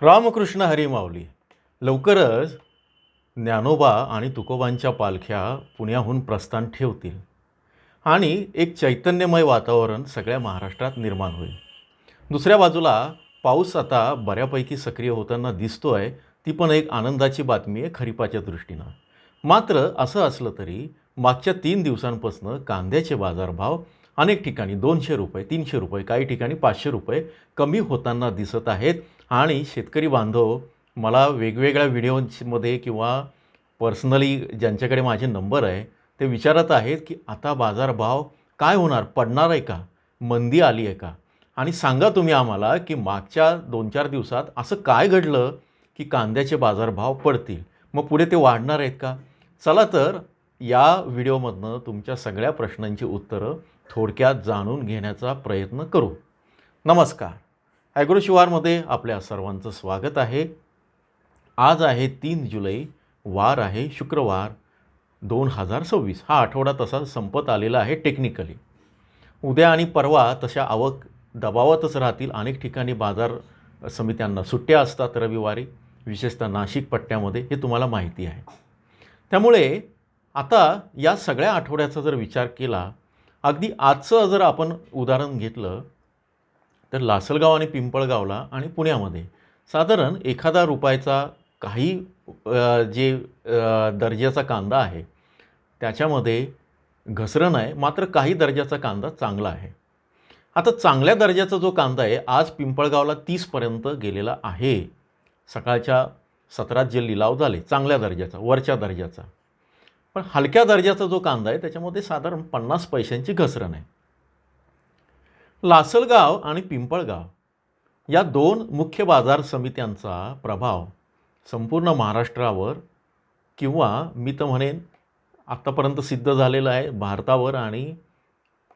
रामकृष्ण हरी माऊली. लवकरच ज्ञानोबा आणि तुकोबांच्या पालख्या पुण्याहून प्रस्थान ठेवतील आणि एक चैतन्यमय वातावरण सगळ्या महाराष्ट्रात निर्माण होईल. दुसऱ्या बाजूला पाऊस आता बऱ्यापैकी सक्रिय होताना दिसतोय. ती पण एक आनंदाची बातमी आहे खरीपाच्या दृष्टीनं. मात्र असं असलं तरी मागच्या 3 दिवसांपासून कांद्याचे बाजारभाव अनेक ठिकाणी ₹200, ₹300, काही ठिकाणी ₹500 कमी होताना दिसत आहेत. आणि शेतकरी बांधव मला वेगवेगळ्या व्हिडिओमध्ये किंवा पर्सनली ज्यांच्याकडे माझे नंबर आहे ते विचारत आहेत की आता बाजारभाव काय होणार, पडणार आहे का, मंदी आली आहे का? आणि सांगा तुम्ही आम्हाला की मागच्या 2-4 दिवसात असं काय घडलं की कांद्याचे बाजारभाव पडतील, मग पुढे ते वाढणार आहेत का? चला तर या व्हिडिओमधनं तुमच्या सगळ्या प्रश्नांची उत्तरं थोडक्यात जाणून घेण्याचा प्रयत्न करू. नमस्कार. ॲग्रो शिवारमध्ये आपल्या सर्वांचं स्वागत आहे. आज आहे 3 जुलै, वार आहे शुक्रवार 2026. हा आठवडा तसा संपत आलेला आहे टेक्निकली. उद्या आणि परवा तशा आवक दबावातच राहतील. अनेक ठिकाणी बाजार समित्यांना सुट्ट्या असतात रविवारी, विशेषतः नाशिक पट्ट्यामध्ये, हे तुम्हाला माहिती आहे. त्यामुळे आता या सगळ्या आठवड्याचा जर विचार केला, अगदी आजचं जर आपण उदाहरण घेतलं तर लासलगाव आणि पिंपळगावला आणि पुण्यामध्ये साधारण ₹1 काही जे दर्जाचा कांदा आहे त्याच्यामध्ये घसरण आहे. मात्र काही दर्जाचा कांदा चांगला आहे. आता चांगल्या दर्जाचा जो कांदा आहे आज पिंपळगावला 30पर्यंत गेलेला आहे. सकाळच्या सत्रात जे लिलाव झाले चांगल्या दर्जाचा, वरच्या दर्जाचा. पण हलक्या दर्जाचा जो कांदा आहे त्याच्यामध्ये साधारण 50 पैशांची घसरण आहे. लासलगाव आणि पिंपळगाव या 2 मुख्य बाजार समित्यांचा प्रभाव संपूर्ण महाराष्ट्रावर किंवा मी तर म्हणेन आत्तापर्यंत सिद्ध झालेला आहे भारतावर आणि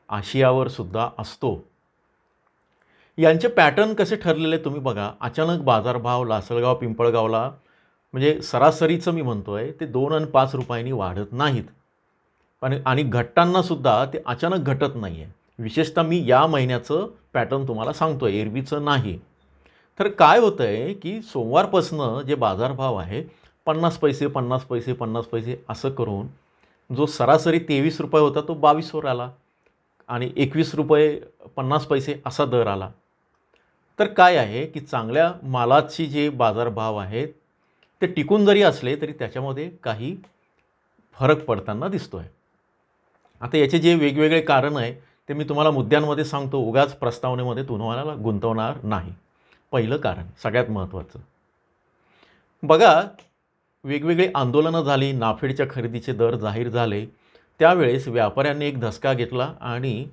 आशियावर सुद्धा असतो. यांचे पॅटर्न कसे ठरलेले तुम्ही बघा. अचानक बाजारभाव लासलगाव पिंपळगावला म्हणजे सरासरीचं मी म्हणतो आहे ते 2 आणि 5 रुपयांनी वाढत नाहीत. पण आणि घटतानासुद्धा ते अचानक घटत नाही आहे. विशेषतः मी या महिन्याचं पॅटर्न तुम्हाला सांगतो आहे, एरवीचं नाही. तर काय होतं आहे की सोमवारपासनं जे बाजारभाव आहे 50 पैसे 50 पैसे 50 पैसे असं करून जो सरासरी ₹23 होता तो 22वर आला आणि ₹21.50 असा दर आला. तर काय आहे की चांगल्या मालाची जे बाजारभाव आहेत ते टिकून जरी असले तरी त्याच्यामध्ये काही फरक पडताना दिसतो आहे. आता याचे जे वेगवेगळे कारण आहे ते मी तुम्हाला मुद्द्यांमध्ये सांगतो, उगाच प्रस्तावनेमध्ये तुम्हाला गुंतवणार नाही. पहिलं कारण सगळ्यात महत्त्वाचं बघा, वेगवेगळे आंदोलनं झाली, नाफेडच्या खरेदीचे दर जाहीर झाले. त्यावेळेस व्यापाऱ्यांनी एक धसका घेतला आणि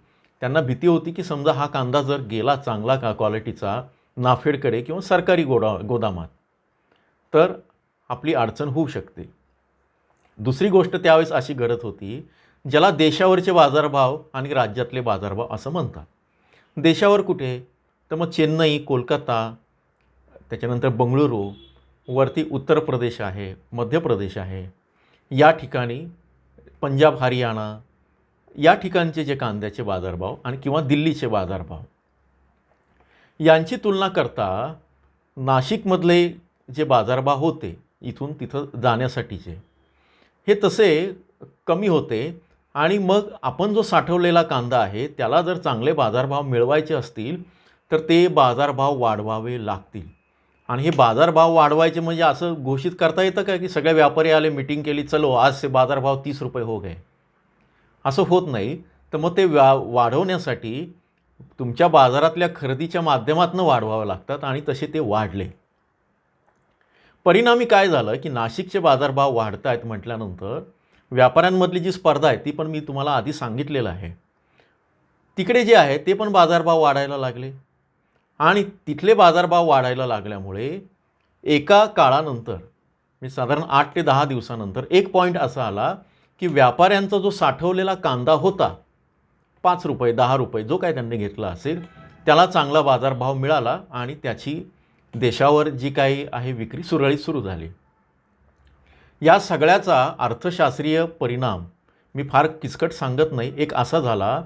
त्यांना भीती होती की समजा हा कांदा जर गेला चांगला क्वालिटीचा नाफेडकडे किंवा सरकारी गोदामात तर आपली अडचण होऊ शकते. दुसरी गोष्ट त्यावेळेस अशी घडत होती ज्याला देशावरचे बाजारभाव आणि राज्यातले बाजारभाव असं म्हणतात. देशावर कुठे तर मग चेन्नई, कोलकाता, त्याच्यानंतर बंगळुरू, वरती उत्तर प्रदेश आहे, मध्य प्रदेश आहे, या ठिकाणी पंजाब, हरियाणा या ठिकाणचे जे कांद्याचे बाजारभाव आणि किंवा दिल्लीचे बाजारभाव यांची तुलना करता नाशिकमधले जे बाजारभाव होते इथून तिथं जाण्यासाठीचे हे तसे कमी होते. आणि मग आपण जो साठवलेला कांदा आहे त्याला जर चांगले बाजारभाव मिळवायचे असतील तर ते बाजारभाव वाढवावे लागतील. आणि हे बाजारभाव वाढवायचे म्हणजे असं घोषित करता येतं का की सगळे व्यापारी आले, मीटिंग केली, चलो आज से बाजारभाव ₹30 हो गए, असं होत नाही. तर मग ते वाढवण्यासाठी तुमच्या बाजारातल्या खरेदीच्या माध्यमातून वाढवावं लागतात आणि तसे ते वाढले. परिणामी काय झालं की नाशिकचे बाजारभाव वाढत आहेत म्हटल्यानंतर व्यापाऱ्यांमधली जी स्पर्धा आहे ती पण मी तुम्हाला आधी सांगितलेलं आहे. तिकडे जे आहे ते पण बाजारभाव वाढायला लागले आणि तिथले बाजारभाव वाढायला लागल्यामुळे एका काळानंतर मी साधारण 8 ते 10 दिवसानंतर एक पॉईंट असा आला की व्यापाऱ्यांचा जो साठवलेला कांदा होता ₹5 ₹10 जो काय त्यांनी घेतला असेल त्याला चांगला बाजारभाव मिळाला आणि त्याची देशावर जी काही आहे विक्री सुरळीत सुरू झाली. या सगळ्याचा अर्थशास्त्रीय परिणाम मी फार किचकट सांगत नाही, एक असा झाला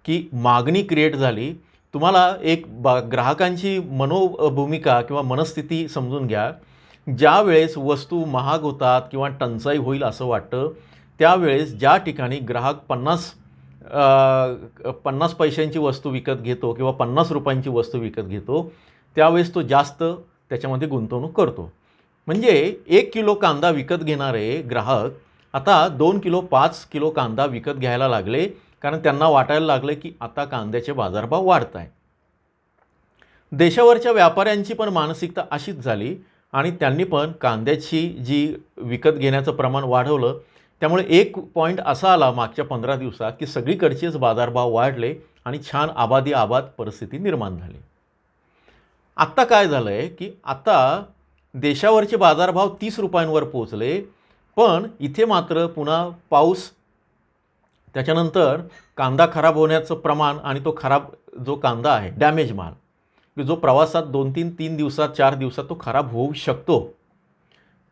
की मागणी क्रिएट झाली तुम्हाला एक ग्राहकांची मनोभूमिका किंवा मनस्थिती समजून घ्या. ज्या वेळेस वस्तू महाग होतात किंवा टंचाई होईल असं वाटतं, त्यावेळेस ज्या ठिकाणी ग्राहक 50 पैशांची वस्तू विकत घेतो किंवा 50 रुपयांची वस्तू विकत घेतो, त्यावेळेस तो जास्त त्याच्यामध्ये गुंतवणूक करतो. म्हणजे 1 किलो कांदा विकत घेणारे ग्राहक आता 2 किलो 5 किलो कांदा विकत घ्यायला लागले, कारण त्यांना वाटायला लागलं की आता कांद्याचे बाजारभाव वाढत आहे. देशावरच्या व्यापाऱ्यांची पण मानसिकता अशीच झाली आणि त्यांनी पण कांद्याची जी विकत घेण्याचं प्रमाण वाढवलं. त्यामुळे एक पॉईंट असा आला मागच्या 15 दिवसात की सगळीकडचेच बाजारभाव वाढले आणि छान आबादी आबाद परिस्थिती निर्माण झाली. आत्ता काय झालं आहे की आता देशावरचे बाजारभाव 30 रुपयांवर पोहोचले, पण इथे मात्र पुन्हा पाऊस, त्याच्यानंतर कांदा खराब होण्याचं प्रमाण आणि तो खराब जो कांदा आहे डॅमेज माल की जो प्रवासात 2-3 दिवसात 4 दिवसात तो खराब होऊ शकतो,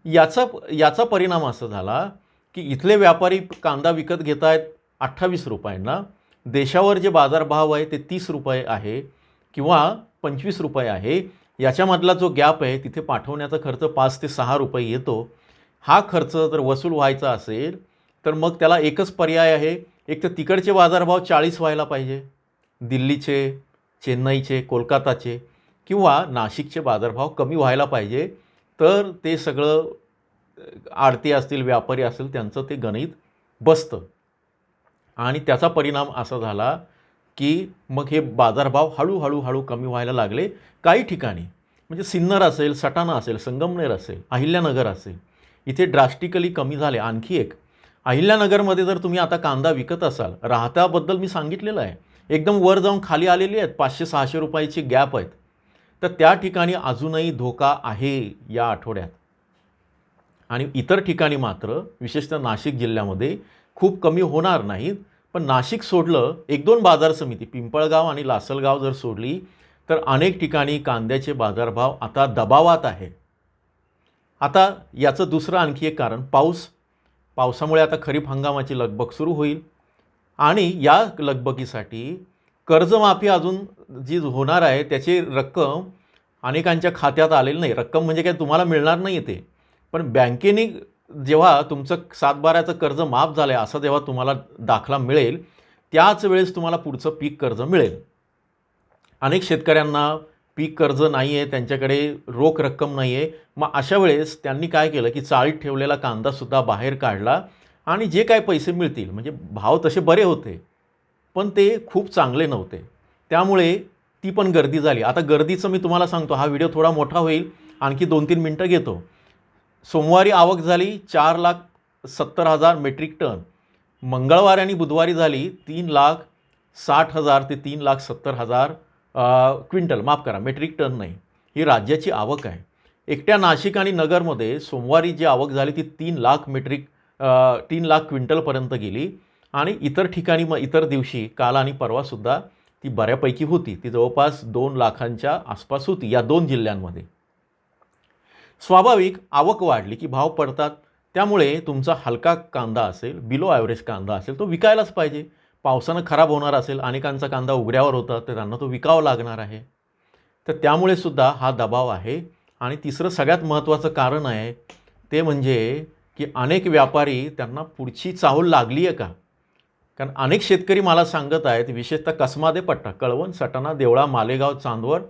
याचा परिणाम असा झाला की इथले व्यापारी कांदा विकत घेत आहेत 28 रुपयांना, देशावर जे बाजारभाव आहे ते 30 रुपये आहे किंवा 25 रुपये आहे. याच्यामधला जो गॅप आहे तिथे पाठवण्याचा खर्च 5 ते 6 रुपये येतो. हा खर्च जर वसूल व्हायचा असेल तर मग त्याला एकच पर्याय आहे, एक तर तिकडचे बाजारभाव 40 व्हायला पाहिजे, दिल्लीचे, चेन्नईचे, कोलकाताचे किंवा नाशिकचे बाजारभाव कमी व्हायला पाहिजे, तर ते सगळं आडते असतील व्यापारी असतील त्यांचं ते गणित बसतं. आणि त्याचा परिणाम असा झाला की मग हे बाजारभाव हळूहळू कमी व्हायला लागले. काही ठिकाणी म्हणजे सिन्नर असेल, सटाणा असेल, संगमनेर असेल, अहिल्यानगर असेल, इथे ड्रास्टिकली कमी झाले. आणखी एक, अहिल्यानगरमध्ये जर तुम्ही आता कांदा विकत असाल, राहत्याबद्दल मी सांगितलेलं आहे, एकदम वर जाऊन खाली आलेली आहेत, 500-600 रुपयाची गॅप आहेत, तर त्या ठिकाणी अजूनही धोका आहे या आठवड्यात. आणि इतर ठिकाणी मात्र विशेषतः नाशिक जिल्ह्यामध्ये खूप कमी होणार नाहीत. पण नाशिक सोडलं, 1-2 बाजार समिती पिंपळगाव आणि लासलगाव जर सोडली तर अनेक ठिकाणी कांद्याचे बाजारभाव आता दबावात आहे. आता याचं दुसरं आणखी एक कारण पावसामुळे आता खरीप हंगामाची लगबग सुरू होईल आणि या लगबगीसाठी कर्जमाफी अजून जी होणार आहे त्याची रक्कम अनेकांच्या खात्यात आलेली नाही. रक्कम म्हणजे काय तुम्हाला मिळणार नाही ते, पण बँकेने जेव्हा तुमचं 7/12चं कर्ज माफ झालं आहे असं जेव्हा तुम्हाला दाखला मिळेल त्याच वेळेस तुम्हाला पुढचं पीक कर्ज मिळेल. अनेक शेतकऱ्यांना पीक कर्ज नाही आहे, त्यांच्याकडे रोख रक्कम नाही आहे. मग अशा वेळेस त्यांनी काय केलं की चाळीत ठेवलेला कांदासुद्धा बाहेर काढला आणि जे काय पैसे मिळतील, म्हणजे भाव तसे बरे होते पण ते खूप चांगले नव्हते, त्यामुळे ती पण गर्दी झाली. आता गर्दीचं मी तुम्हाला सांगतो, हा व्हिडिओ थोडा मोठा होईल, आणखी 2-3 मिनटं घेतो. सोमवारी आवक झाली 4,70,000 मेट्रिक टन, मंगळवारी आणि बुधवारी झाली 3,60,000 ते 3,70,000 क्विंटल, माफ करा मेट्रिक टन नाही, ही राज्याची आवक आहे. एकट्या नाशिक आणि नगरमध्ये सोमवारी जी आवक झाली ती 3,00,000 क्विंटलपर्यंत गेली आणि इतर ठिकाणी मग इतर दिवशी काल आणि परवासुद्धा ती बऱ्यापैकी होती, ती जवळपास 2 लाखांच्या आसपास होती या 2 जिल्ह्यांमध्ये. स्वाभाविक आवक वाढली की भाव पडतात, त्यामुळे तुमचा हलका कांदा असेल, बिलो ॲव्हरेज कांदा असेल तो विकायलाच पाहिजे. पावसानं खराब होणार असेल, अनेकांचा कांदा उघड्यावर होता तर त्यांना तो विकावा लागणार आहे, तर त्यामुळे सुद्धा हा दबाव आहे. आणि तिसरं सगळ्यात महत्त्वाचं कारण आहे ते म्हणजे की अनेक व्यापारी त्यांना पुढची चाहूल लागली आहे का, कारण अनेक शेतकरी मला सांगत आहेत, विशेषतः कसमादे पट्टा, कळवण, सटाणा, देवळा, मालेगाव, चांदवड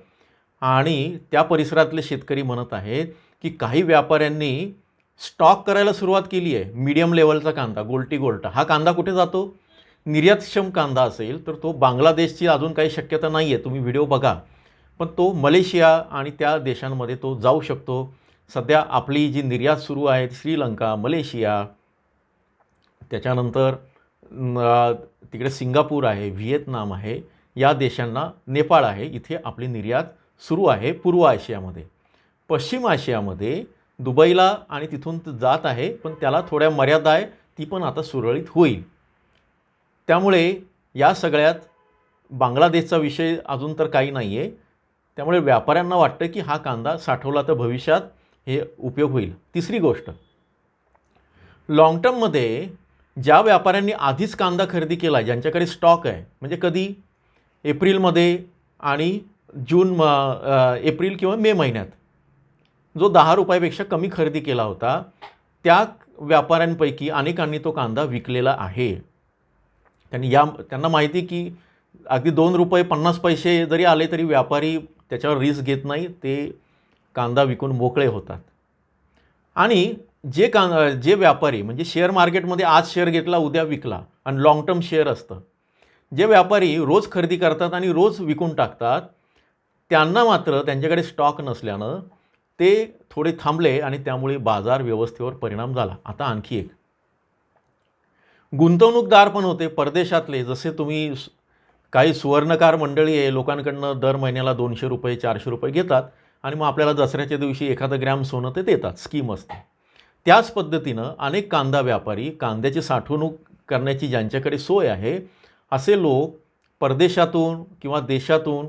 आणि त्या परिसरातले शेतकरी म्हणत आहेत की काही व्यापाऱ्यांनी स्टॉक करायला सुरुवात केली आहे. मीडियम लेवलचा कांदा, गोल्टा, हा कांदा कुठे जातो, निर्यातक्षम कांदा असेल तर तो बांगलादेशची अजून काही शक्यता नाही आहे, तुम्ही व्हिडिओ बघा, पण तो मलेशिया आणि त्या देशांमध्ये तो जाऊ शकतो. सध्या आपली जी निर्यात सुरू आहे श्रीलंका, मलेशिया, त्याच्यानंतर तिकडे सिंगापूर आहे, व्हिएतनाम आहे, या देशांना, नेपाळ आहे, इथे आपली निर्यात सुरू आहे. पूर्व आशियामध्ये, पश्चिम आशियामध्ये दुबईला आणि तिथून जात आहे, पण त्याला थोड्या मर्यादा आहे, ती पण आता सुरळीत होईल. त्यामुळे या सगळ्यात बांगलादेशचा विषय अजून तर काही नाही आहे, त्यामुळे व्यापाऱ्यांना वाटतं की हा कांदा साठवला तर भविष्यात हे उपयोग होईल. तिसरी गोष्ट, लाँग टर्ममध्ये ज्या व्यापाऱ्यांनी आधीच कांदा खरेदी केला, ज्यांच्याकडे स्टॉक आहे, म्हणजे कधी एप्रिलमध्ये आणि एप्रिल किंवा मे महिन्यात जो 10 रुपयापेक्षा कमी खरेदी केला होता त्या व्यापाऱ्यांपैकी अनेकांनी तो कांदा विकलेला आहे. त्यांना माहिती की अगदी 2 रुपये 50 पैसे जरी आले तरी व्यापारी त्याच्यावर रिस्क घेत नाही, ते कांदा विकून मोकळे होतात. आणि जे व्यापारी म्हणजे शेअर मार्केटमध्ये आज शेअर घेतला उद्या विकला आणि लाँग टर्म शेअर असतं, जे व्यापारी रोज खरेदी करतात आणि रोज विकून टाकतात, त्यांना मात्र त्यांच्याकडे स्टॉक नसल्यानं ते थोडे थांबले आणि त्यामुळे बाजार व्यवस्थेवर परिणाम झाला. आता आणखी एक गुंतवणूकदार पण होते परदेशातले, जसे तुम्ही काही सुवर्णकार मंडळी आहे, लोकांकडनं दर महिन्याला 200 रुपये 400 रुपये घेतात आणि मग आपल्याला दसऱ्याच्या दिवशी एखादं ग्रॅम सोनं ते देतात, स्कीम असते. त्याच पद्धतीनं अनेक कांदा व्यापारी कांद्याची साठवणूक करण्याची ज्यांच्याकडे सोय आहे असे लोक परदेशातून किंवा देशातून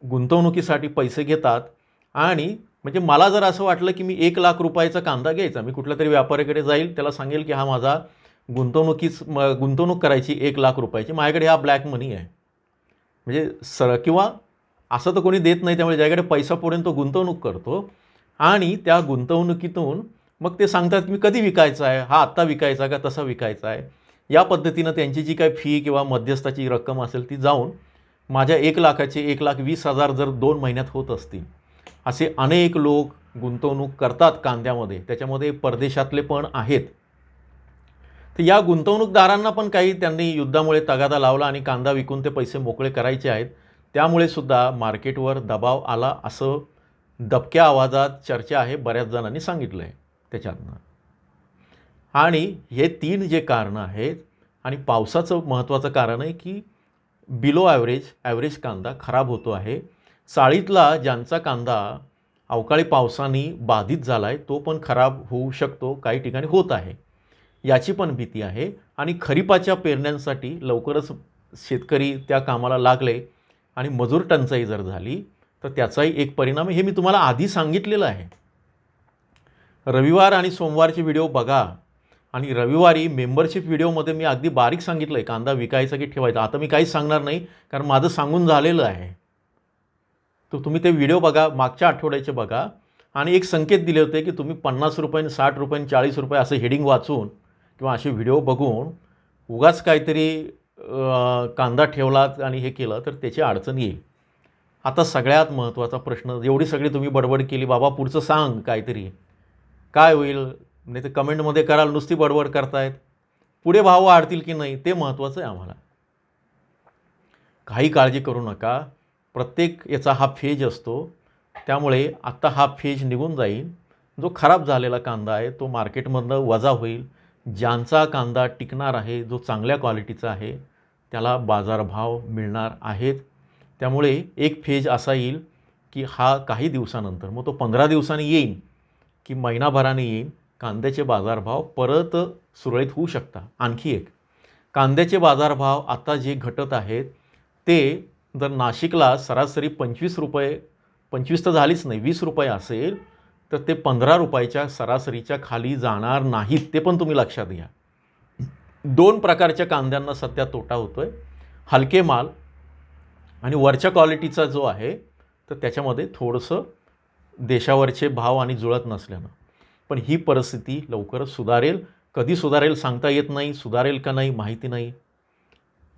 गुंतवणुकीसाठी पैसे घेतात. आणि म्हणजे मला जर असं वाटलं की मी 1 लाख रुपयाचा कांदा घ्यायचा, मी कुठल्या तरी व्यापाऱ्याकडे जाईल, त्याला सांगेल की हा माझा गुंतवणूक करायची 1 लाख रुपयाची, माझ्याकडे हा ब्लॅक मनी आहे, म्हणजे किंवा असं तर कोणी देत नाही, त्यामुळे ज्याकडे पैसा पडेल तो गुंतवणूक करतो आणि त्या गुंतवणुकीतून मग ते सांगतात मी कधी विकायचा आहे, हा आत्ता विकायचा का तसा विकायचा आहे. या पद्धतीनं त्यांची जी काही फी किंवा मध्यस्थाची रक्कम असेल ती जाऊन माझ्या 1 लाखाचे 1,20,000 जर 2 महिन्यात होत असतील, असे अनेक लोक गुंतवणूक करतात कांद्यामध्ये, त्याच्यामध्ये परदेशातले पण आहेत. तर या गुंतवणूकदारांना पण काही त्यांनी युद्धामुळे तगादा लावला आणि कांदा विकून ते पैसे मोकळे करायचे आहेत, त्यामुळे सुद्धा मार्केटवर दबाव आला असं दबक्या आवाजात चर्चा आहे, बऱ्याच जणांनी सांगितलं आहे त्याच्यातनं. आणि हे 3 जे कारणं आहेत आणि पावसाचं महत्त्वाचं कारण आहे की बिलो ॲव्हरेज कांदा खराब होतो आहे. चाळीतला ज्यांचा कांदा अवकाळी पावसाने बाधित झाला आहे तो पण खराब होऊ शकतो, काही ठिकाणी होत आहे, याची पण भीती आहे. आणि खरीपाच्या पेरण्यांसाठी लवकरच शेतकरी त्या कामाला लागले आणि मजूर टंचाई जर झाली तर त्याचाही एक परिणाम हे मी तुम्हाला आधी सांगितलेलं आहे. रविवार आणि सोमवारचे व्हिडिओ बघा आणि रविवारी मेंबरशिप व्हिडिओमध्ये मी अगदी बारीक सांगितलं आहे कांदा विकायचा की ठेवायचा. आता मी काहीच सांगणार नाही कारण माझं सांगून झालेलं आहे. तर तुम्ही ते व्हिडिओ बघा, मागच्या आठवड्याचे बघा. आणि एक संकेत दिले होते की तुम्ही 50 रुपये 60 रुपये 40 रुपये असं हेडिंग वाचून किंवा असे व्हिडिओ बघून उगाच काहीतरी कांदा ठेवलात आणि हे केलं तर त्याची अडचण येईल. आता सगळ्यात महत्त्वाचा प्रश्न, एवढी सगळी तुम्ही बडबड केली, बाबा पुढचं सांग काहीतरी, काय होईल, नाही तर कमेंटमध्ये कराल नुसती बडबड करतायत, पुढे भाव वाढतील की नाही ते महत्त्वाचं आहे आम्हाला. काही काळजी करू नका, प्रत्येक याचा हा फेज असतो, त्यामुळे आत्ता हा फेज निघून जाईल. जो खराब झालेला कांदा आहे तो मार्केटमधनं वजा होईल. ज्यांचा कांदा टिकणार आहे, जो चांगल्या क्वालिटीचा आहे, त्याला बाजारभाव मिळणार आहेत. त्यामुळे एक फेज असा येईल की हा काही दिवसानंतर, मग तो 15 दिवसांनी येईल की महिनाभराने येईल, कांद्याचे बाजारभाव परत सुरळीत होऊ शकतात. आणखी एक, कांद्याचे बाजारभाव आता जे घटत आहेत ते जर नाशिकला सरासरी 25 रुपये, 25 तर झालीच नाही, 20 रुपये असेल तर ते 15 रुपयाच्या सरासरीच्या खाली जाणार नाहीत, ते पण तुम्ही लक्षात घ्या. 2 प्रकारच्या कांद्यांना सध्या तोटा होतो आहे, हलके माल आणि वरच्या क्वालिटीचा जो आहे तर त्याच्यामध्ये थोडंसं देशावरचे भाव आणि जुळत नसल्यानं. पण ही परिस्थिती लवकरच सुधारेल. कधी सुधारेल सांगता येत नाही, सुधारेल का नाही माहिती नाही.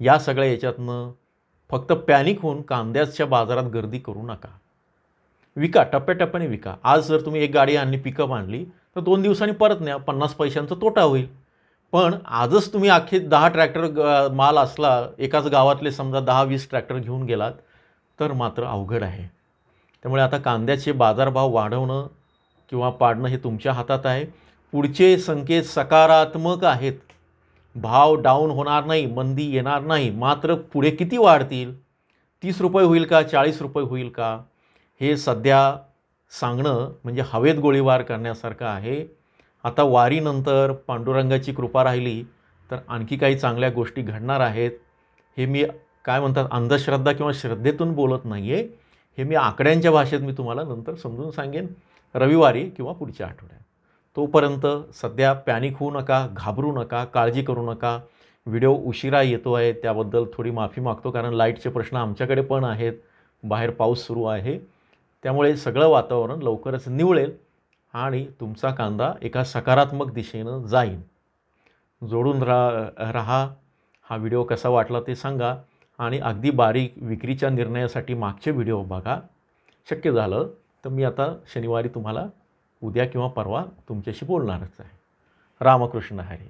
या सगळ्या याच्यातनं फक्त पॅनिक होऊन कांद्याच्या बाजारात गर्दी करू नका. विका, टप्प्याटप्प्याने विका. आज जर तुम्ही एक गाडी आणली, पिकअप आणली, तर 2 दिवसांनी परत न्या, 50 पैशांचा तोटा होईल. पण आजच तुम्ही अख्खे 10 ट्रॅक्टर माल असला, एकाच गावातले समजा 10-20 ट्रॅक्टर घेऊन गेलात तर मात्र अवघड आहे. त्यामुळे आता कांद्याचे बाजारभाव वाढवणं किंवा पाडणं हे तुमच्या हातात आहे. पुढचे संकेत सकारात्मक आहेत. भाव डाऊन होणार नाही, मंदी येणार नाही, मात्र पुढे किती वाढतील, 30 रुपये होईल का, 40 रुपये होईल का, हे सध्या सांगणं म्हणजे हवेत गोळीबार करण्यासारखं आहे. आता वारीनंतर पांडुरंगाची कृपा राहिली तर आणखी काही चांगल्या गोष्टी घडणार आहेत. हे मी काय म्हणतात अंधश्रद्धा किंवा श्रद्धेतून बोलत नाही आहे, हे मी आकड्यांच्या भाषेत मी तुम्हाला नंतर समजून सांगेन रविवारी किंवा पुढच्या आठवड्यात. तोपर्यंत सध्या पॅनिक होऊ नका, घाबरू नका, काळजी करू नका. व्हिडिओ उशिरा येतो आहे त्याबद्दल थोडी माफी मागतो, कारण लाईटचे प्रश्न आमच्याकडे पण आहेत, बाहेर पाऊस सुरू आहे, त्यामुळे सगळं वातावरण लवकरच निवळेल आणि तुमचा कांदा एका सकारात्मक दिशेनं जाईल. जोडून राहा. हा व्हिडिओ कसा वाटला ते सांगा आणि अगदी बारीक विक्रीच्या निर्णयासाठी मागचे व्हिडिओ बघा. शक्य झालं तर मी आता शनिवारी तुम्हाला उद्या किंवा परवा तुमच्याशी बोलणारच आहे. रामकृष्ण हरी.